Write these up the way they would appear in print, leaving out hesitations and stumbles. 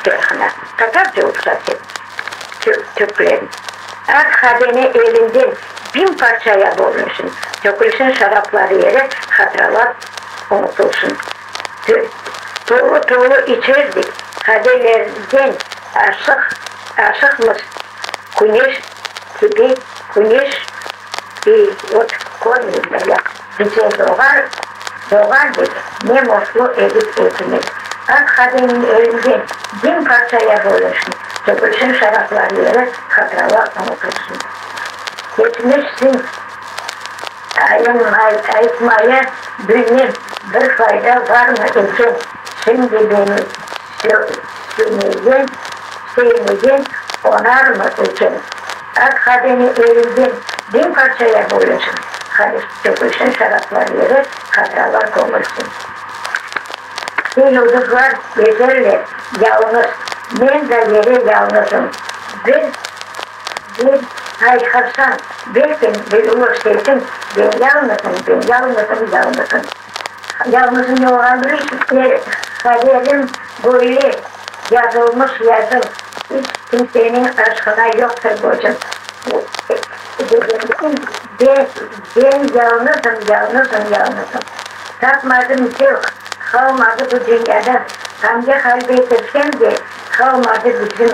Köyhana. Tatarca uçası. Türklerin. Ak hadene elinden 1000 parçaya bölünsün. Dökülsün şarapları yere, hatıralar unutulsun. Dolu dolu içerdik. Hadelerden aşıkmış. Güneş gibi güneş bir koymuyor. Bize doğardık. Ne mutlu edip etmek. Ak hadenin elinden 1000 parçaya bölünsün. Dökülsün şarapları yere, hatıralar unutulsun. Geçmişsin ayıtmaya bilmem bir fayda var mı için şimdi beni sevmeyeceksin onar mı için ak hadeni elinden 1000 parçaya bölünsün. Hadi dökülsün şaraplar yere, hatıralar konulsun. Yıldızlar gezerler yalnız, ben de yere yalnızım. Bir haykırsan, belki bir olur sesin, ben yalnızım. Yalnızım yoğandırırsın, kaderim böyle yazılmış yazım, hiç kimsenin aşkına yoktur bocum. Ben yalnızım. Tapmadım yok, kalmadı bu dünyada, hangi halbeytirsem de kalmadı bizim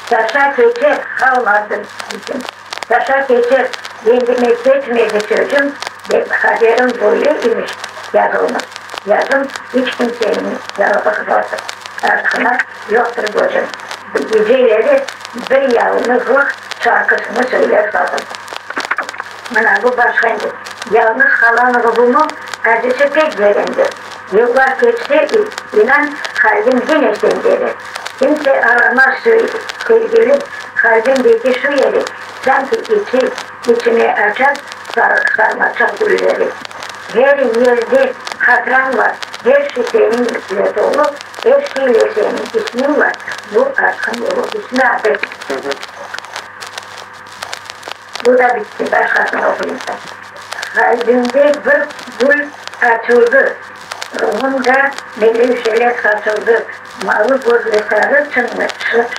Taşa geçer, kalmadı bizim. Taşa geçer, kendime geçmedi sözüm, ve kaderim böyle imiş, yazılmış. Yazım hiç kimsenin yalnızlığı aşkına yoktur bocum. Geceleri bir yalnızlık şarkısını söyler kaldım. Bana bu başkaydı. Yalnız kalan ruhumu acısı pek verendir. Yıllar geçse inan kalbim yine sendedir. Kimse aramaz sevgilim, kalbimdeki şu yeri, sanki içine açar sarmaşık gülleri. Her yerde hatıran var, her şey seninle dolu, her şeyle senin ismin var. Bu aşkın yolu, ismi adı. Bu da bitti, başkasını okuyayım. Kalbimde bir gül açıldı, ruhumda belli şeyler saçıldı. Malı gözle sarı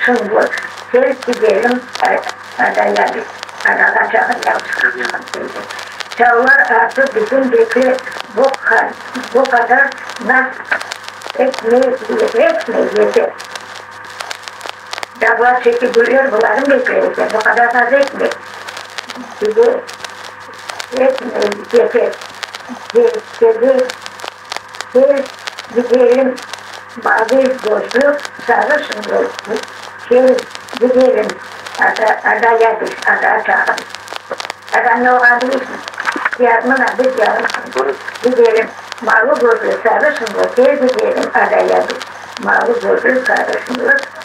çınvur, sel gidelim adaya bir, adalacağın yapsın. Çağlar artık bizim bekle bu kadar nas etmeyecek. Dağlar çekip duruyor, bunların bekleyecek. Bu kadar az etmek. Bize etmeyecek. Gidelim. Mavi gözlü sarışın gözlü gidelim adaya biz adaya çağırın. Adam yok adı ismi. Yarımın adı yarım. Gidelim mavi gözlü sarışın gözlü gidelim adaya biz. Mavi gözlü sarışın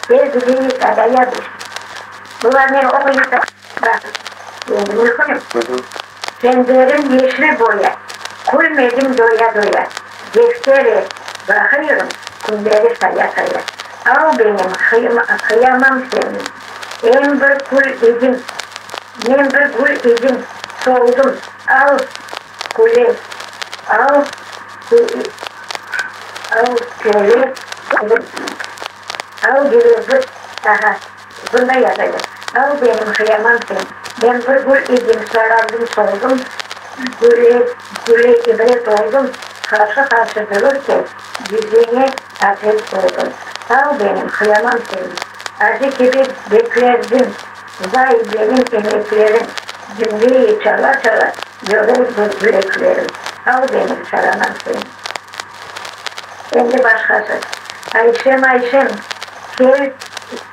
gözlü gidelim adaya biz. Bunlar ne okuyup da bak. Şimdi uykunum. Kendilerim yeşil boya. Kulmedim doya. Deftere bakıyorum. Kunleri saya. Al benim kıyamam senin. En bir gül idim, soğudum. Al kule, al köle, al gülüzü. Aha, bunda yazayım. Al benim kıyamam senin. Ben bir gül idim, sarardım, soğudum. Güle ibret oldum. Karşı dururken yüzüne ateş oldum. Al benim, kıyamam seni. Acı gibi beklerdim. Vay benim emeklerim. Cümleyi çala yoruldu bileklerim. Al benim, çalamam seni. Şimdi başkası. Ayşem, gel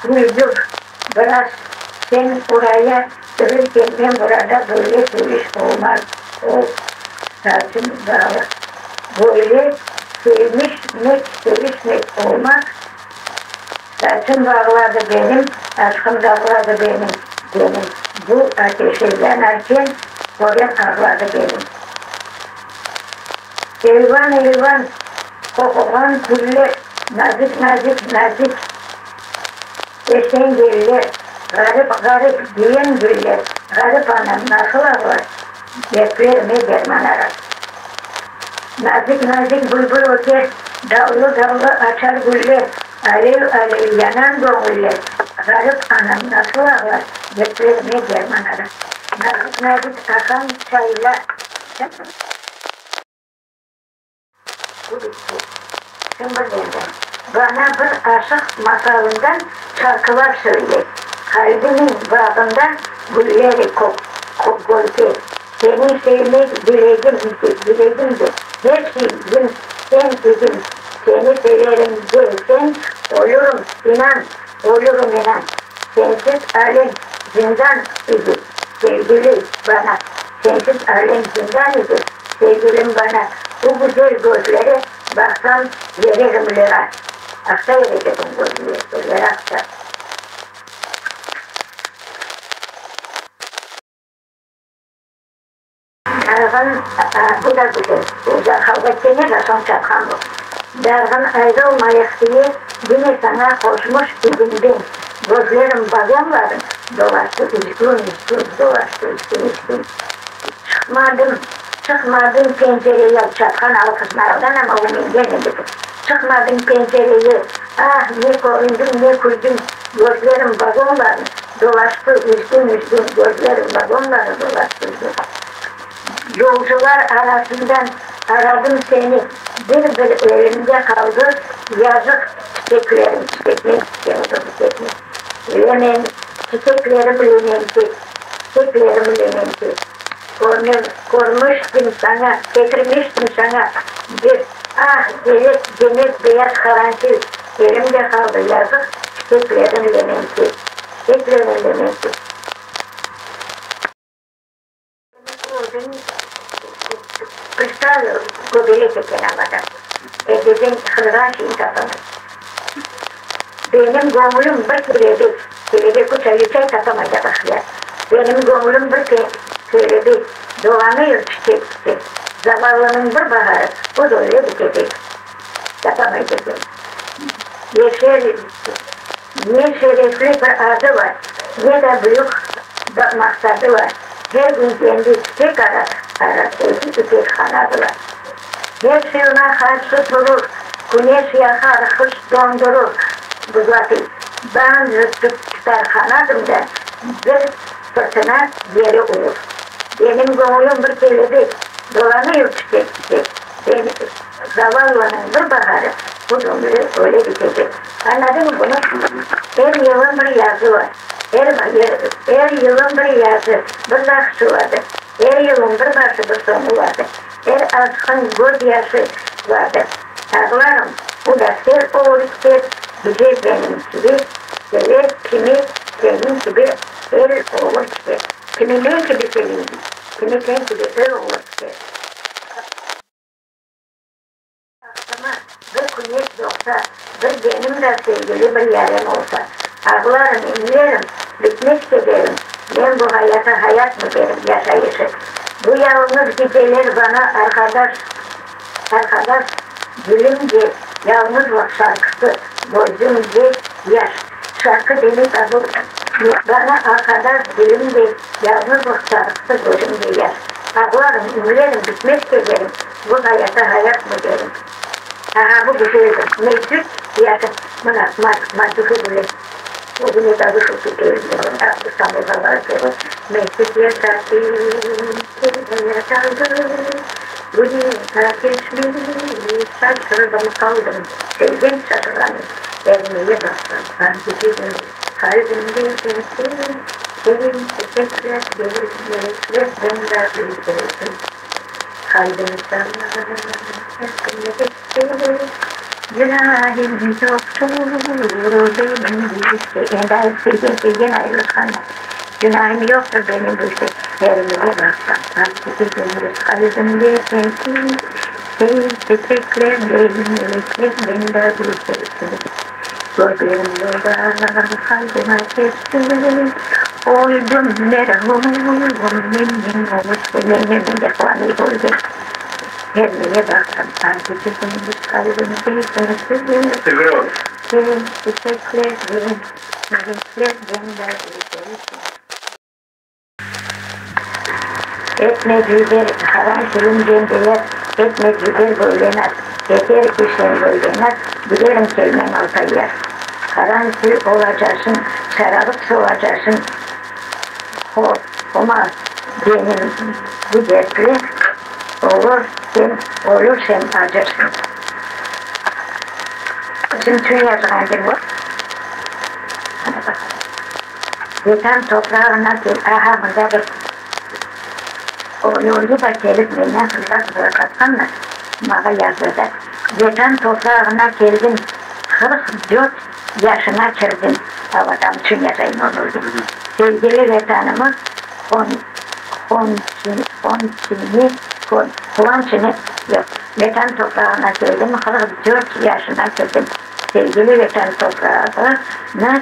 uyuduk. Biraz sen oraya dururken ben burada böyle duruş olmaz. O saçım bağlı. Böyle sevişmek olmaz. Saçım bağladı benim, aşkım bağladı benim. Bu ateşe yanarken koyan ağladı benim. Elvan, kokulan güller, nazik. Esen güller, garip diyen güller, garip anam nasıl ağlar, bekler mi derman arar. Nazik nazik bülbül öter, dallı dallı açar güller, alev alev yanan gönüller. Garip anam nasıl ağlar, getirme germanlara. Nazik nazik akan çayla. Bu bitti. Şimdi bana bir aşık masalından şarkılar söyle. Kalbimin bağında gülleri kokgolke. Seni sevmek dileğimdi. Her şeyim sen dedim. Seni severim dersen olurum inan, olurum inan. Sensiz alem zindan idi. Sevgili bana, sensiz alem zindan idi. Sevgilim bana, bu güzel gözlere baksam veririm lira. Aksa verecektim gözlere, aksa. Dargın, bu da güzel. Uzak halbettene de son çapkan bu. Dargın ayrılmayak diye yine sana koşmuş idim ben. Gözlerim bağımlarım, dolaştı üstün dolaştı üstün. Çıkmadım pencereye çapkan alkışlardan ama o gelmedi. Çıkmadım pencereye, ah ne koyundum ne kuydum. Gözlerim bağımlarım, dolaştı üstün gözlerim bağımlarım dolaştı üstün. Yolcular arasından aradım seni, bir elimde kaldı, yazık çiçeklerim, çiçeklerim. Çiçeklerim Levent'i. Görmüştüm sana, getirmiştim sana bir, ah cennet beyaz karanfil, elimde kaldı, yazık çiçeklerim Levent'i. Kristal göbeli çeken adam. Dedim hırdan şeyin tatamaz. Benim gönlüm bir kelebek uçayı çay tatamayacak akıya. Benim gönlüm bir kelebek dolanıyor çiçek. Zavallının bir baharı, o da öyle bitecek. Tatamayacak. Ne şerefli bir adı var, ne de büyük bir maksadı var. Her gün kendi çiçek arası çiçek kanadı var. Her suyuna karşı durur, güneş yakar, kış dondurur. Buzatı, ben rıttık tutar kanadımda, bir fırtına yeri olur. Benim gönlüm bir kelebek, dolanıyor çiçek. Zavallının bir baharı, bu döndürü öyle bitecek. Anladın mı bunu? Her yılın bir yazı var. Her yılın bir yazı, bir nakşı vardı. Her yılın bir başı bir sonu vardı. Her aşkın gözyaşı vardı. Ağlarım, bu da ser olur ser, güzel benim gibi, sever kimi senin gibi el olur ser. Kimi ne gibi senin, kimi sen gibi el olur ser. Aklıma bir güneş yoksa, bir benim de sevgili bir yarım olsa, ağlarım, inlerim, bitmek isterim. Ben bu hayata hayat mı derim yaşayışı. Bu yalnız geceler bana arkadaş gülünce yalnız bak şarkısı, gözümce yaş. Şarkı demek adı bana arkadaş gülünce yalnız bak şarkısı, gözümce yaş. Ağlarım, inlerim, bitmek isterim. Bu hayata hayat mı derim. Aha bu güzeldir. Mevcut yaşam. Bana mantıklı bile. O gün adı şu tutuyorum. İstanbul'da var. Mevcut yaşam. Bu dünya geçmiş. Şaşırdım kaldım. Sevdim şaşıranım. Evmeye bastım. Hangi kalbimde sensin. Sevim çiçekler gelir. Ben de bildirim. Kalbim sana. Günahim yoktur benim bu işte. Ben sevdiğim ayrılıklarla. Günahım yoktur benim bu işte. Yerime baksam. Artık gönül kalbimde sensin. Sevim çiçekler benim de bildirim. Gözlerimde kalbime kestim. Oydum merhum benim olmuş benim de kıvamı oldu. Yerine baksam sanki gündüz kalbimde sensin. Senin çiçeklerin, meleklerin de bildirirsin. Etme güzel, haram sürüm genceler, etmek güzel böylener, yeter işler böylener, giderim kelimen altı yer. Karanlık olacaksın, sararıp olacaksın, ama benim bu dertli olur sen acırsın. Şimdi tüm yazılandır bu. Vatan toprağına gel, aha bunları o yolu da gelip benden fırlat bırakatsanlar, bana yazıda. Vatan toprağına geldim, 44 yaşına girdim. Havadan tüm yazayım olurdu. Sevgili vatanımı, Kovançını yok. Vatan toprağına geldim, 44 yaşına girdim. Sevgili vatan toprağına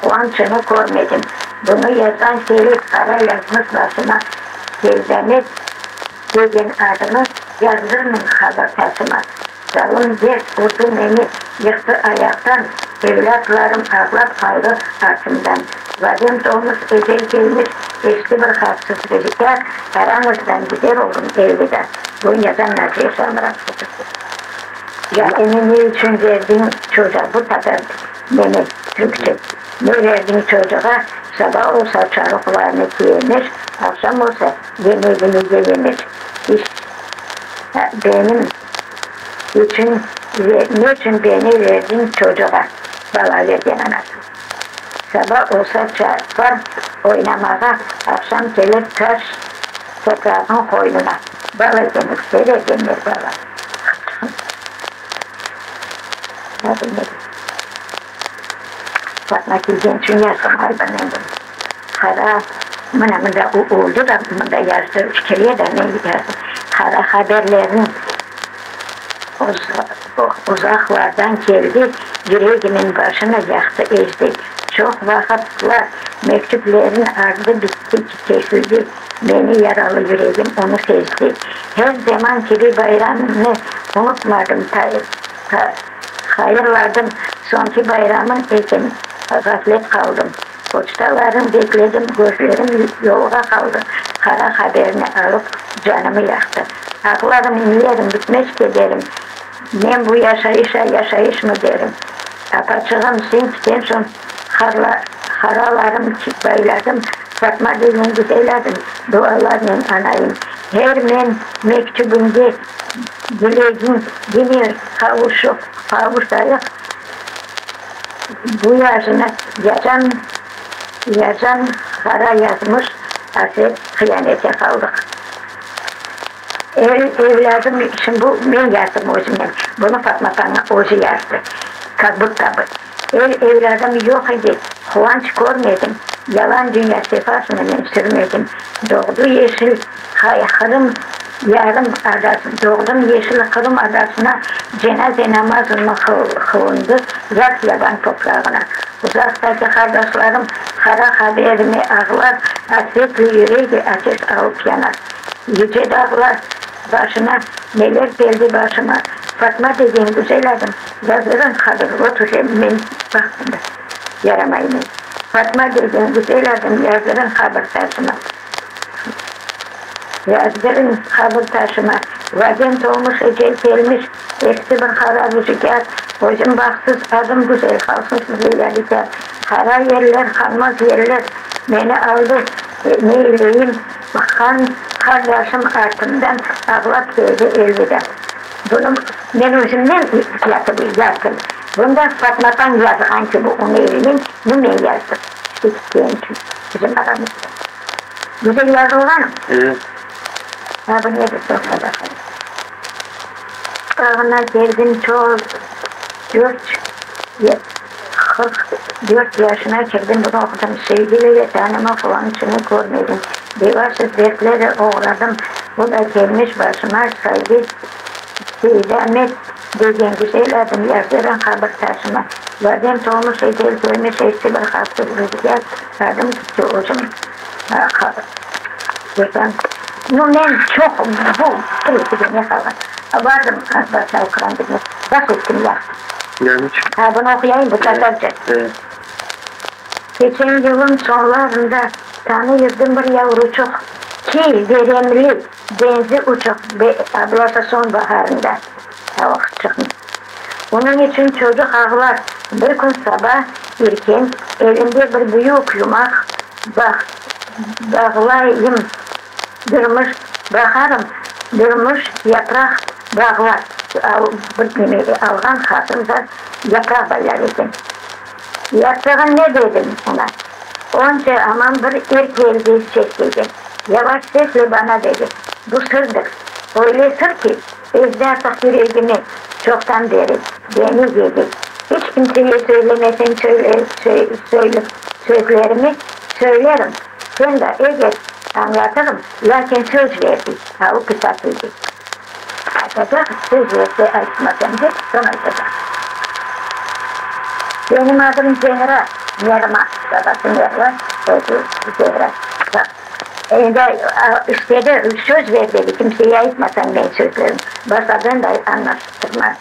Kovançını görmedim. Bunu yazan Selik Kara yazmış başıma. Sevdemet degen adımı yazdırmın habertasıma. Zavun dert vurdu beni, yıktı ayaktan. Evlatlarım ağlap kaldı artımdan. Vadim dolmuş, ecel gelmiş, eski bir hafsız rüzgar, karanlıktan gider oldum elveda. Bunu yazan Naciye Samrak fotoğrafı. Ya ne için verdiğin çocuğa bu kadar beni Türkçe. Ne verdiğin çocuğa sabah olsa çarıklarını giymiş, akşam olsa yemeğini giymiş. Benim için, ne için beni verdiğin çocuğa bala verdiğin anasın. Sabah olsa çarpar oynamaya, akşam gelir taş toprağın koynuna. Bala denir, seyre denir bala. Ne denir? Fatma Gülgen için yazdım hayvanlarım. Kara, bunda oldu da bunda yazdı, üçkeriye de ne yazdım. Kara haberlerin uzaklardan geldi, yüreğimin başına yaktı ezdi. Çok vakitler mektupların ardı bitti, kesildi. Beni yaralı yüreğim onu sezdi. Her zaman gibi bayramını unutmadım. Hayırlardım, sonki bayramın ekim. Gaflet kaldım. Poçtalarım bekledim, gözlerim yolga kaldı. Kara haberini alıp canımı yaktı. Aklarım inlerim, bitmez giderim. Ben bu yaşayış mı derim. Apaçığım sen son haralarım bayladım. Fatma dilini güzelledim, dualarının anayım. Her men mektubumda dileğim gelir kavuşayık. Bu yazını yazan kara yazmış, aset hıyanete kaldık. Evladım için bu ben yazdım o zaman. Bunu Fatma bana ozu yazdı. Kabuk. Evladım yok idi. Kıvanç görmedim. Yalan dünya sefasını ben sürmedim. Doğdu yeşil kırım yarım adasına, doğdum yeşil kırım adasına cenaze namazını kılındı. Yat yaban toprağına. Uzaktaki kardeşlerim kara haberimi ağlar. Hasretli yüreği ateş alıp yanar. Yüce dağlar başına neler geldi başıma. Fatma dediğim güzel adım. Yazırın kadar oturayım ben baktım da yaramayın. Fatma dediğim güzel adım. Yazırın haber taşıma. Yazdırın haber taşıma. Vadim doğmuş ecel gelmiş. Eksi bir kara rüzgar. Özüm baksız adım güzel kalsın size yadigar. Kara yerler kalmaz yerler. Beni aldı neyleyim. Bakan kardeşim artımdan ağlap geldi elveda. Bunu ben özümden yazdım. Bunda Fatma'dan yazılan ki bu onu elimin, bunu ben yazdım. İsteyen için, bizim aramızda. Güzel yazı olan mı? Evet. Ha bu nedir sofrada? Ağına geldim çok, 44 yaşına girdim, bunu okudum. Sevgili vatanıma falan içini görmedim. Devarsız dertlere uğradım. Bu da gelmiş başıma saygı. Seydamet dediğin güzel adım yazdıran haber taşıma. Vadim doğmuş edel görmüş eski bir hafta rüzgar. Adım tuttu hocam. Ben çok bu ne falan. Vardım arkadaşlar Kur'an'da. Bak ettim ya. Ha bunu okuyayım bu kadarca. Geçen yılın sonlarında tanıyırdım bir yavrucuk. ki verimli benzi uçuk ablası sonbaharında tavuk çıkmış. Onun için çocuk ağlar. Bir gün sabah erken elinde bir büyük yumak bağlayayım durmuş, bakarım durmuş yaprak bağlar. Algan hatun da yaprak bağlar edim. Yaprağın ne dedim ona? Onca aman bir geldi ses dedi. Yavaş sesle bana dedi. Bu sırdır. Öyle sır ki ezdi artık yüreğimi çoktan beri. Beni dedi. Hiç kimseye söylemesen sözlerimi söylerim. Sen de eğer anlatırım. Lakin söz verdi. Ha o kısasıydı. Açacak söz verdi açmasam da son açacak. Benim adım Zehra. Nerma. Babası Nerma. Çocuğu Zehra. İstedi söz ver dedi. Kimseye ayıtmasan ben sözlerim. Başladığında anlaştırma.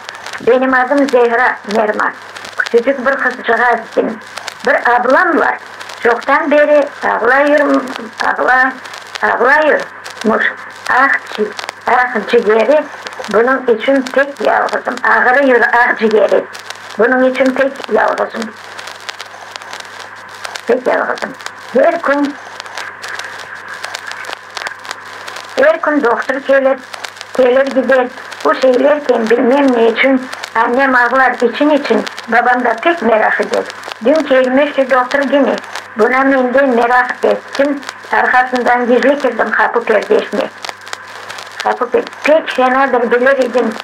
Benim adım Zehra Nerma. Küçücük bir kızcağızdım. Bir ablam var. Çoktan beri ağlıyormuş. Ah ciğeri. Bunun için tek yalnızım. Ağrıyor ah ciğeri. Bunun için tek yalnızım. Her gün doktor gelir gider. Bu şeylerken bilmem ne için annem ağlar için babam da pek merak eder. Dün gelmişti doktor yine. Buna ben de merak ettim. Arkasından gizli girdim kapı perdesine. Pek fenadır bilirdim.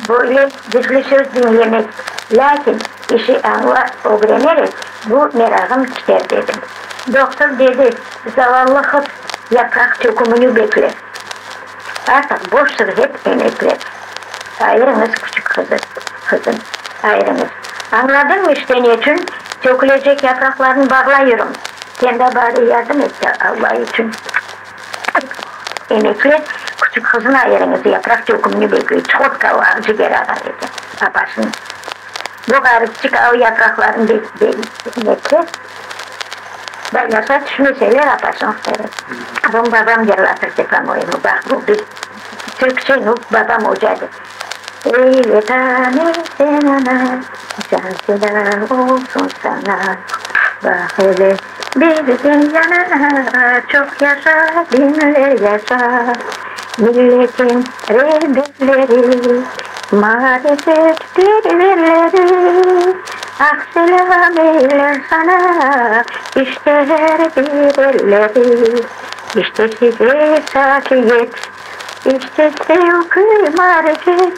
Böyle gizli söz dinlemek. Lakin işi öğrenerek bu merakım gider dedim. Doktor dedi, zavallı kız yaprak dökümünü bekler. Artık boştur hep emekler. Ayrınız küçük kızım, ayrınız. Anladın mı işte niçin? Dökülecek yapraklarını bağlıyorum. Sen de bari yardım et Allah için. Emekler küçük kızın ayrınızı yaprak dökümünü bekliyor. Çok da o acı geri adam dedi. Babasının. Bu garipçik av yapraklarını bekler. Ben yasa düşmeseler aparsın. Babam yerlatır defamoyumu. Bak bu bir Türkçe babam hocadı. Eyle tane sen ana, can olsun sana. Bak hele bir dünyana, çok yaşa, binle yaşa. Milletin rebelleri, marifet birleri. Ah selam eyler sana, işte her bir elleri. İşte size sakiyet, işte sevgi marifet.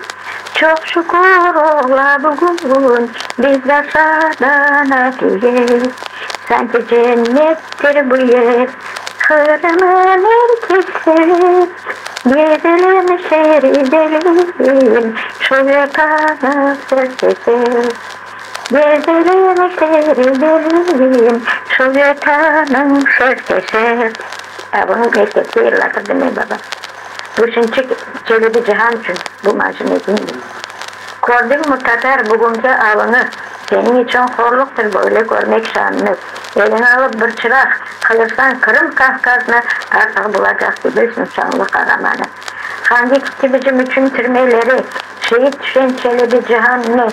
Çok şükür ola bugün bizde sadanatiye. Sanki cennettir bu yer, hırmın herkesi. Gezelim seyredelim, şu yatağına seslesin. Gezelim seyredelim, şu yatağının seslesin. Bunu mektepte yıllatırdım ben baba. Bu çünkü Çelebi Cihan için bu macunetiydi. Gördün mü Tatar bugünkü avını? Senin için horluktur böyle görmek şanını. Eline alıp bir çırak kılırsan Kırım Kafkas'ına artık bulacak bilirsin şanlı kahramanı. Hangi bizim için türmeleri, şehit düşen Çelebi Cihan'ını,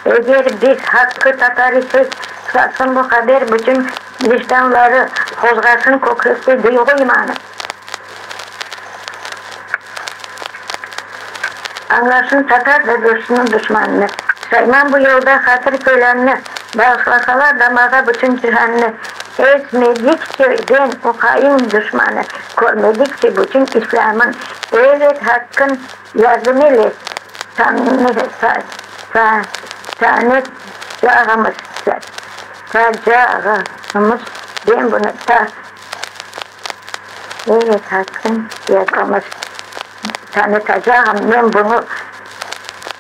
eğer biz hakkı Tatar isek, satsın bu haber bütün vicdanları, kozgasın kokusu duygu imanı. Anlarsın Tatar da dostunun düşmanını. Sayman bu yolda hatır köylerini, bağışlasalar damağa bütün cihanını. Ezmedikçe ben o hain düşmanı, görmedikçe bütün İslam'ın, evet hakkın yardımıyla tanecağımız, ben bunu evet hakkın yardımımız, tanıtacağım ben bunu.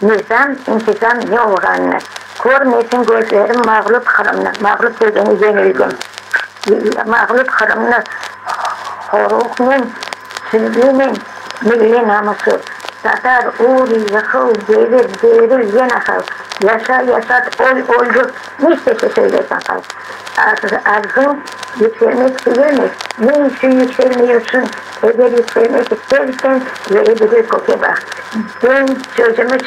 Nizam, intizam ne olganını, görmesin gözlerim mağlup Kırım'ını, mağlup dediğini yenildim. Mağlup Kırım'ını, horuk'un, sürgünün, milli namusu, Tatar, uğur, yakıl, devir, yenakal. Yaşa, yaşat, oldur. Ne istese söylesen kal. Arzun yükselmek değil. Ne için yükselmiyorsun? Eğer yükselmek istersen verebilir koke bak. Ben sözümü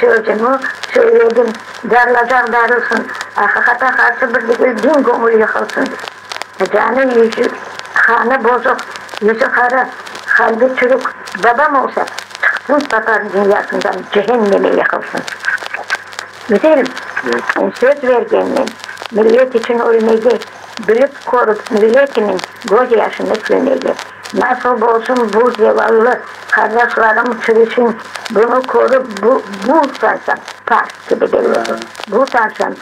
söyledim. Darılacak darılsın. Hakikate karşı bir bin gönül yakılsın. Canı yüzü, kanı bozuk, yüzü kara, kalbi çürük. Babam olsa çıksın Tatar dünyasından cehenneme yakılsın. Güzelim, söz vergenle millet için ölmeyi, bilip korup milletimin göz yaşını silmeyi. Nasıl olsun bu zevallı kardeşlerim çürüsün, bunu korup bu tarzan, par gibi geliyor. Bu tarzan,